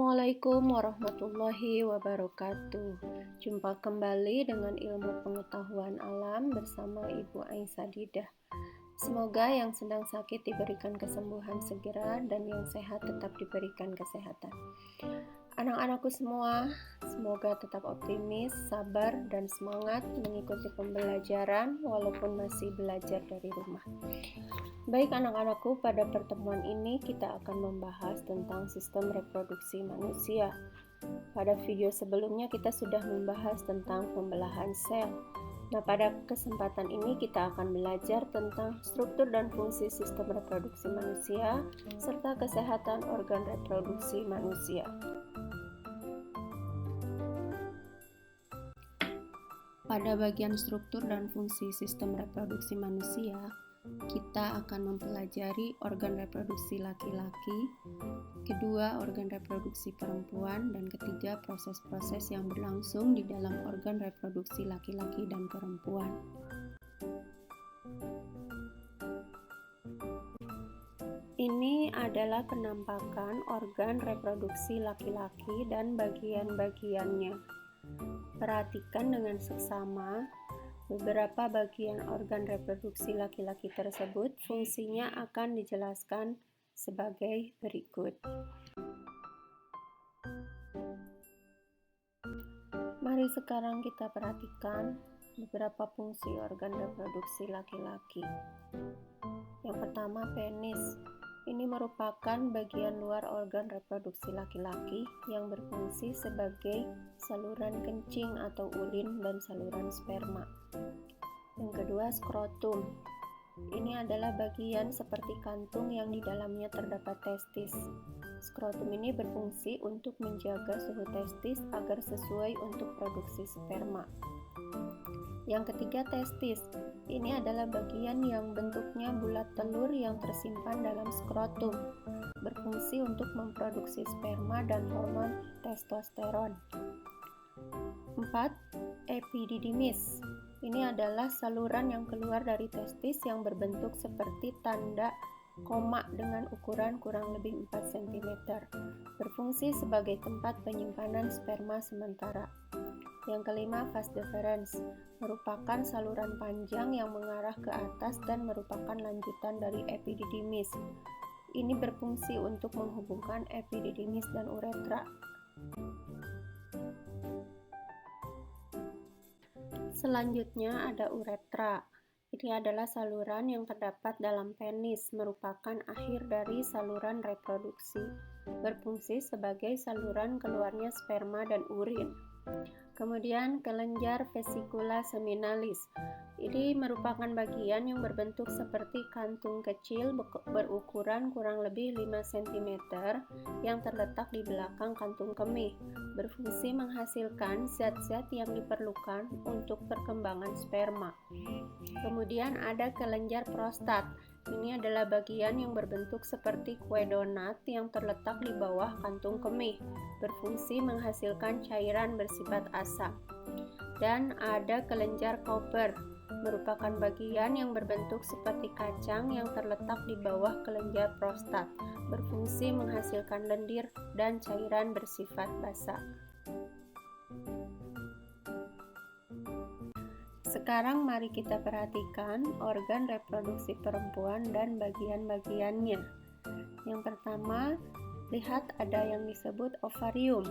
Assalamualaikum warahmatullahi wabarakatuh. Jumpa kembali dengan ilmu pengetahuan alam bersama Ibu Aisyah Didah. Semoga yang sedang sakit diberikan kesembuhan segera dan yang sehat tetap diberikan kesehatan. Anak-anakku semua, semoga tetap optimis, sabar, dan semangat mengikuti pembelajaran walaupun masih belajar dari rumah. Baik anak-anakku, pada pertemuan ini kita akan membahas tentang sistem reproduksi manusia. Pada video sebelumnya kita sudah membahas tentang pembelahan sel. Nah, pada kesempatan ini kita akan belajar tentang struktur dan fungsi sistem reproduksi manusia serta kesehatan organ reproduksi manusia. Pada bagian struktur dan fungsi sistem reproduksi manusia, kita akan mempelajari organ reproduksi laki-laki, kedua organ reproduksi perempuan, dan ketiga proses-proses yang berlangsung di dalam organ reproduksi laki-laki dan perempuan. Ini adalah penampakan organ reproduksi laki-laki dan bagian-bagiannya. Perhatikan dengan seksama. Beberapa bagian organ reproduksi laki-laki tersebut fungsinya akan dijelaskan sebagai berikut. Mari sekarang kita perhatikan beberapa fungsi organ reproduksi laki-laki. Yang pertama, penis. Ini merupakan bagian luar organ reproduksi laki-laki yang berfungsi sebagai saluran kencing atau urin dan saluran sperma. Yang kedua, skrotum. Ini adalah bagian seperti kantung yang di dalamnya terdapat testis. Skrotum ini berfungsi untuk menjaga suhu testis agar sesuai untuk produksi sperma. Yang ketiga, testis. Ini adalah bagian yang bentuknya bulat telur yang tersimpan dalam skrotum, berfungsi untuk memproduksi sperma dan hormon testosteron. 4. Epididymis. Ini adalah saluran yang keluar dari testis yang berbentuk seperti tanda koma dengan ukuran kurang lebih 4 cm, berfungsi sebagai tempat penyimpanan sperma sementara. Yang kelima, vas deferens, merupakan saluran panjang yang mengarah ke atas dan merupakan lanjutan dari epididymis. Ini berfungsi untuk menghubungkan epididymis dan uretra. Selanjutnya ada uretra. Ini adalah saluran yang terdapat dalam penis, merupakan akhir dari saluran reproduksi, berfungsi sebagai saluran keluarnya sperma dan urin. Kemudian kelenjar vesikula seminalis. Ini merupakan bagian yang berbentuk seperti kantung kecil berukuran kurang lebih 5 cm yang terletak di belakang kantung kemih, berfungsi menghasilkan zat-zat yang diperlukan untuk perkembangan sperma. Kemudian ada kelenjar prostat. Ini adalah bagian yang berbentuk seperti kue donat yang terletak di bawah kantung kemih, berfungsi menghasilkan cairan bersifat asam. Dan ada kelenjar Cooper, merupakan bagian yang berbentuk seperti kacang yang terletak di bawah kelenjar prostat, berfungsi menghasilkan lendir dan cairan bersifat basah. Sekarang mari kita perhatikan organ reproduksi perempuan dan bagian-bagiannya. Yang pertama, lihat ada yang disebut ovarium.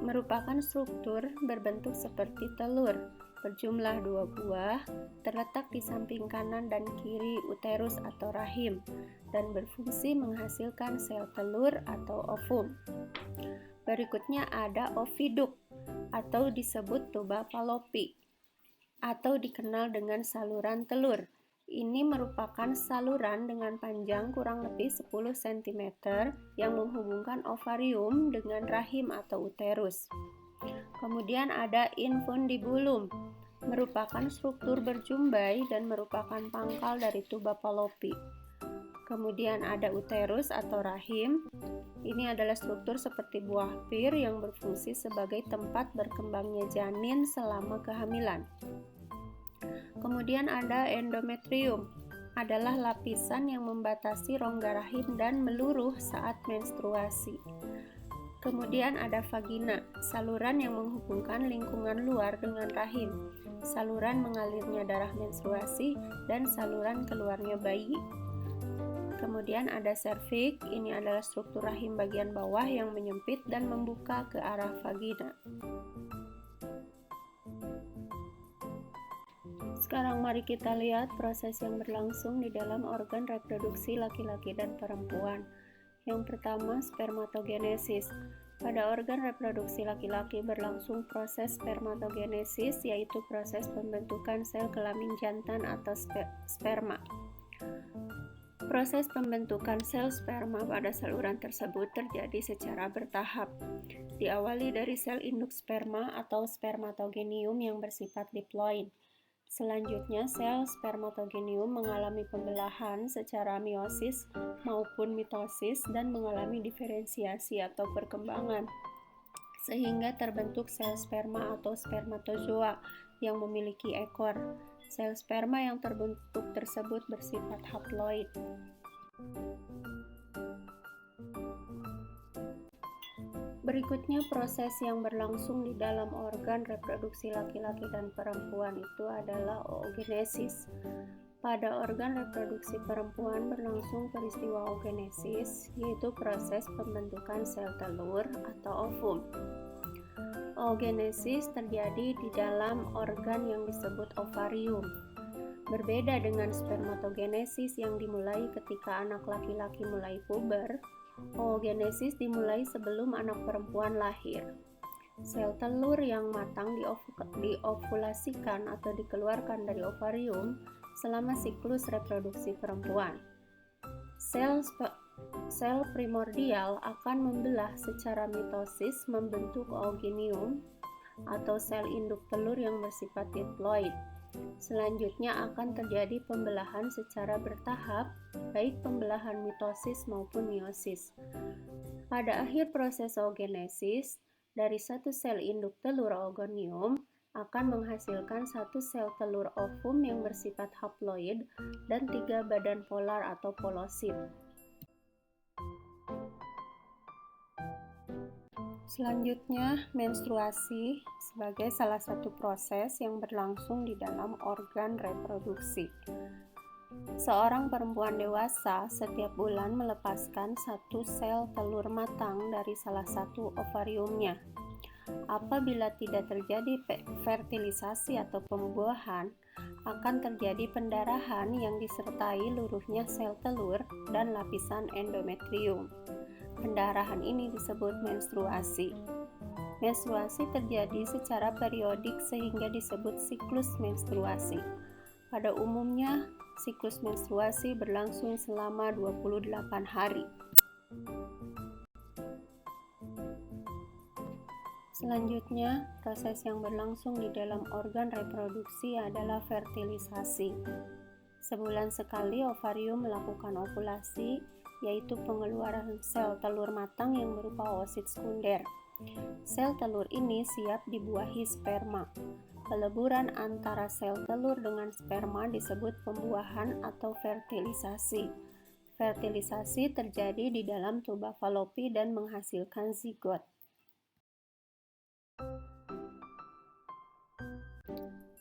Merupakan struktur berbentuk seperti telur, berjumlah 2 buah, terletak di samping kanan dan kiri uterus atau rahim, dan berfungsi menghasilkan sel telur atau ovum. Berikutnya ada oviduk atau disebut tuba Fallopi, atau dikenal dengan saluran telur. Ini merupakan saluran dengan panjang kurang lebih 10 cm yang menghubungkan ovarium dengan rahim atau uterus. Kemudian ada infundibulum, merupakan struktur berjumbai dan merupakan pangkal dari tuba Fallopi. Kemudian ada uterus atau rahim. Ini adalah struktur seperti buah pir yang berfungsi sebagai tempat berkembangnya janin selama kehamilan. Kemudian ada endometrium, adalah lapisan yang membatasi rongga rahim dan meluruh saat menstruasi. Kemudian ada vagina, saluran yang menghubungkan lingkungan luar dengan rahim, saluran mengalirnya darah menstruasi, dan saluran keluarnya bayi. Kemudian ada serviks, ini adalah struktur rahim bagian bawah yang menyempit dan membuka ke arah vagina. Sekarang mari kita lihat proses yang berlangsung di dalam organ reproduksi laki-laki dan perempuan. Yang pertama, spermatogenesis. Pada organ reproduksi laki-laki berlangsung proses spermatogenesis, yaitu proses pembentukan sel kelamin jantan atau sperma. Proses pembentukan sel sperma pada saluran tersebut terjadi secara bertahap. Diawali dari sel induk sperma atau spermatogenium yang bersifat diploid. Selanjutnya, sel spermatogenium mengalami pembelahan secara meiosis maupun mitosis dan mengalami diferensiasi atau perkembangan, sehingga terbentuk sel sperma atau spermatozoa yang memiliki ekor. Sel sperma yang terbentuk tersebut bersifat haploid. Berikutnya proses yang berlangsung di dalam organ reproduksi laki-laki dan perempuan itu adalah oogenesis. Pada organ reproduksi perempuan berlangsung peristiwa oogenesis, yaitu proses pembentukan sel telur atau ovum. Oogenesis terjadi di dalam organ yang disebut ovarium. Berbeda dengan spermatogenesis yang dimulai ketika anak laki-laki mulai puber, oogenesis dimulai sebelum anak perempuan lahir. Sel telur yang matang diovulasikan atau dikeluarkan dari ovarium selama siklus reproduksi perempuan. Sel primordial akan membelah secara mitosis membentuk oogonium atau sel induk telur yang bersifat diploid. Selanjutnya akan terjadi pembelahan secara bertahap, baik pembelahan mitosis maupun meiosis. Pada akhir proses oogenesis, dari satu sel induk telur oogonium akan menghasilkan satu sel telur ovum yang bersifat haploid dan 3 badan polar atau polosit. Selanjutnya, menstruasi sebagai salah satu proses yang berlangsung di dalam organ reproduksi. Seorang perempuan dewasa setiap bulan melepaskan satu sel telur matang dari salah satu ovariumnya. Apabila tidak terjadi fertilisasi atau pembuahan, akan terjadi pendarahan yang disertai luruhnya sel telur dan lapisan endometrium. Pendarahan ini disebut menstruasi. Menstruasi terjadi secara periodik sehingga disebut siklus menstruasi. Pada umumnya, siklus menstruasi berlangsung selama 28 hari. Selanjutnya, proses yang berlangsung di dalam organ reproduksi adalah fertilisasi. Sebulan sekali ovarium melakukan ovulasi, yaitu pengeluaran sel telur matang yang berupa oosit sekunder. Sel telur ini siap dibuahi sperma. Peleburan antara sel telur dengan sperma disebut pembuahan atau fertilisasi. Fertilisasi terjadi di dalam tuba falopi dan menghasilkan zigot.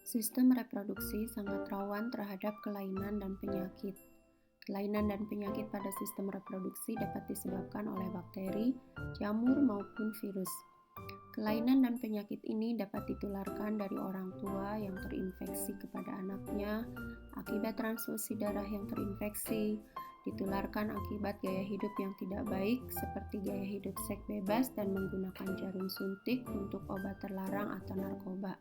Sistem reproduksi sangat rawan terhadap kelainan dan penyakit. Kelainan dan penyakit pada sistem reproduksi dapat disebabkan oleh bakteri, jamur, maupun virus. Kelainan dan penyakit ini dapat ditularkan dari orang tua yang terinfeksi kepada anaknya, akibat transfusi darah yang terinfeksi, ditularkan akibat gaya hidup yang tidak baik seperti gaya hidup seks bebas dan menggunakan jarum suntik untuk obat terlarang atau narkoba.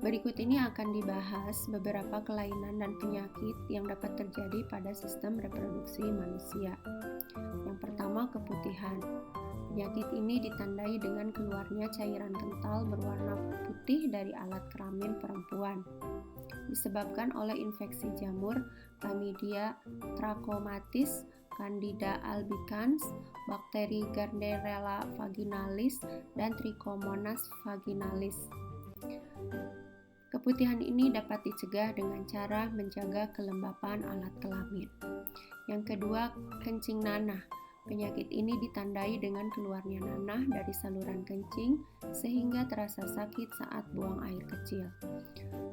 Berikut ini akan dibahas beberapa kelainan dan penyakit yang dapat terjadi pada sistem reproduksi manusia. Yang pertama, keputihan. Penyakit ini ditandai dengan keluarnya cairan kental berwarna putih dari alat kelamin perempuan. Disebabkan oleh infeksi jamur, Chlamydia trachomatis, Candida albicans, bakteri Gardnerella vaginalis, dan Trichomonas vaginalis. Keputihan ini dapat dicegah dengan cara menjaga kelembapan alat kelamin. Yang kedua, kencing nanah. Penyakit ini ditandai dengan keluarnya nanah dari saluran kencing sehingga terasa sakit saat buang air kecil.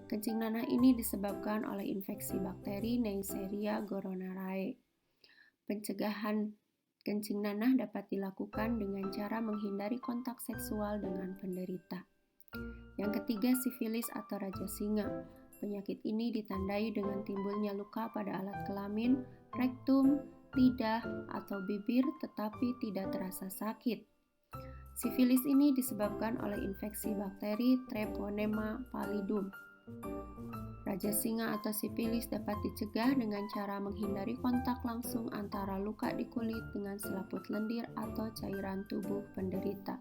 Kencing nanah ini disebabkan oleh infeksi bakteri Neisseria gonorrhoeae. Pencegahan kencing nanah dapat dilakukan dengan cara menghindari kontak seksual dengan penderita. Yang ketiga, sifilis atau raja singa. Penyakit ini ditandai dengan timbulnya luka pada alat kelamin, rektum, lidah, atau bibir tetapi tidak terasa sakit. Sifilis ini disebabkan oleh infeksi bakteri Treponema pallidum. Raja singa atau sifilis dapat dicegah dengan cara menghindari kontak langsung antara luka di kulit dengan selaput lendir atau cairan tubuh penderita.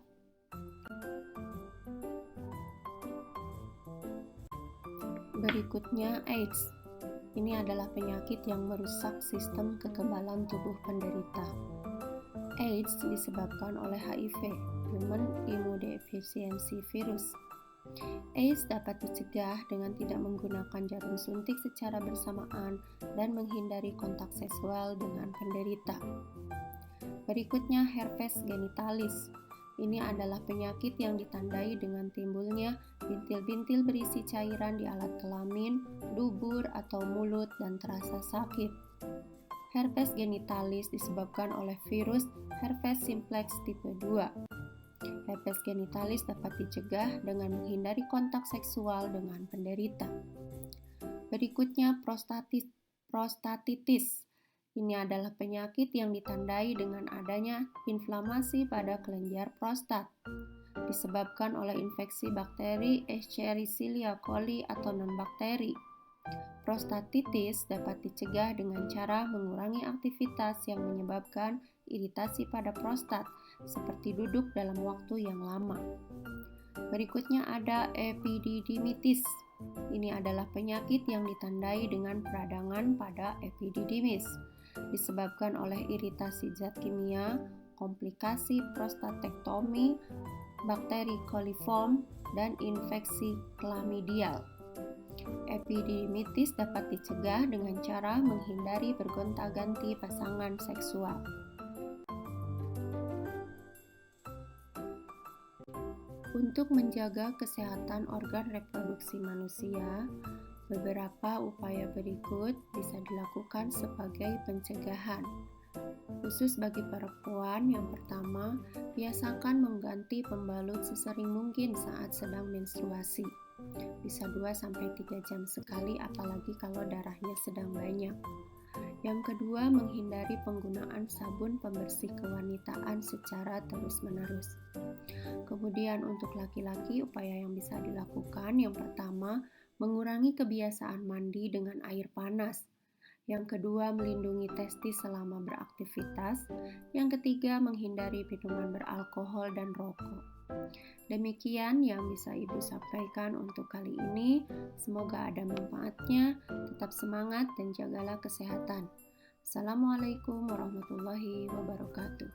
Berikutnya, AIDS. Ini adalah penyakit yang merusak sistem kekebalan tubuh penderita. AIDS disebabkan oleh HIV, Human Immunodeficiency Virus. AIDS dapat dicegah dengan tidak menggunakan jarum suntik secara bersamaan dan menghindari kontak seksual dengan penderita. Berikutnya, herpes genitalis. Ini adalah penyakit yang ditandai dengan timbulnya bintil-bintil berisi cairan di alat kelamin, dubur, atau mulut dan terasa sakit. Herpes genitalis disebabkan oleh virus herpes simplex tipe 2. Herpes genitalis dapat dicegah dengan menghindari kontak seksual dengan penderita. Berikutnya, prostatitis. Ini adalah penyakit yang ditandai dengan adanya inflamasi pada kelenjar prostat, disebabkan oleh infeksi bakteri Escherichia coli atau non-bakteri. Prostatitis dapat dicegah dengan cara mengurangi aktivitas yang menyebabkan iritasi pada prostat, seperti duduk dalam waktu yang lama. Berikutnya ada epididymitis. Ini adalah penyakit yang ditandai dengan peradangan pada epididymis, disebabkan oleh iritasi zat kimia, komplikasi prostatektomi, bakteri coliform, dan infeksi chlamydial. Epididymitis dapat dicegah dengan cara menghindari bergonta-ganti pasangan seksual. Untuk menjaga kesehatan organ reproduksi manusia, beberapa upaya berikut bisa dilakukan sebagai pencegahan. Khusus bagi perempuan, yang pertama, biasakan mengganti pembalut sesering mungkin saat sedang menstruasi. Bisa 2-3 jam sekali, apalagi kalau darahnya sedang banyak. Yang kedua, menghindari penggunaan sabun pembersih kewanitaan secara terus-menerus. Kemudian untuk laki-laki, upaya yang bisa dilakukan, yang pertama, mengurangi kebiasaan mandi dengan air panas. Yang kedua, melindungi testis selama beraktivitas. Yang ketiga, menghindari minuman beralkohol dan rokok. Demikian yang bisa Ibu sampaikan untuk kali ini. Semoga ada manfaatnya. Tetap semangat dan jagalah kesehatan. Assalamualaikum warahmatullahi wabarakatuh.